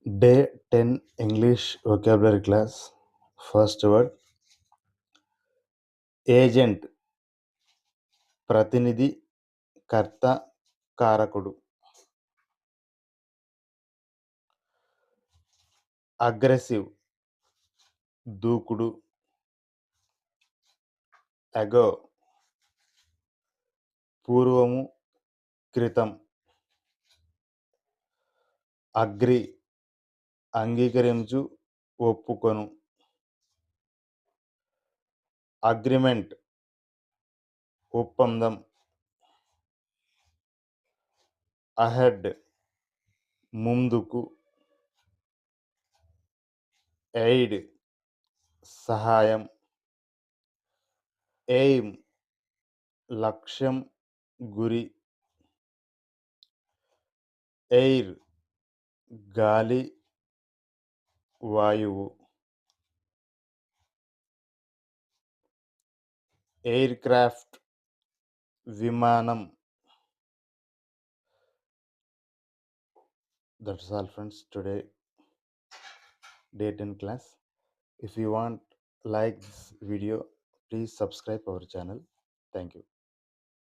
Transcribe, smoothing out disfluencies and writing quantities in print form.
Day 10 English vocabulary class. First word agent, ప్రతినిధి, కర్త, కారకుడు. అగ్రెసివ్, దూకుడు. అగో, పూర్వము, క్రితం. అగ్రి, అంగీకరించు, ఒప్పుకొను. అగ్రిమెంట్, ఒప్పందం. అహెడ్, ముందుకు. ఎయిడ్, సహాయం. ఎయిమ్, లక్ష్యం, గురి. ఎయిర్, గాలి, వాయువు. ఎయిర్ క్రాఫ్ట్, విమానం. That's all friends, today day 10 class. If you want like this video, please subscribe our channel. Thank you.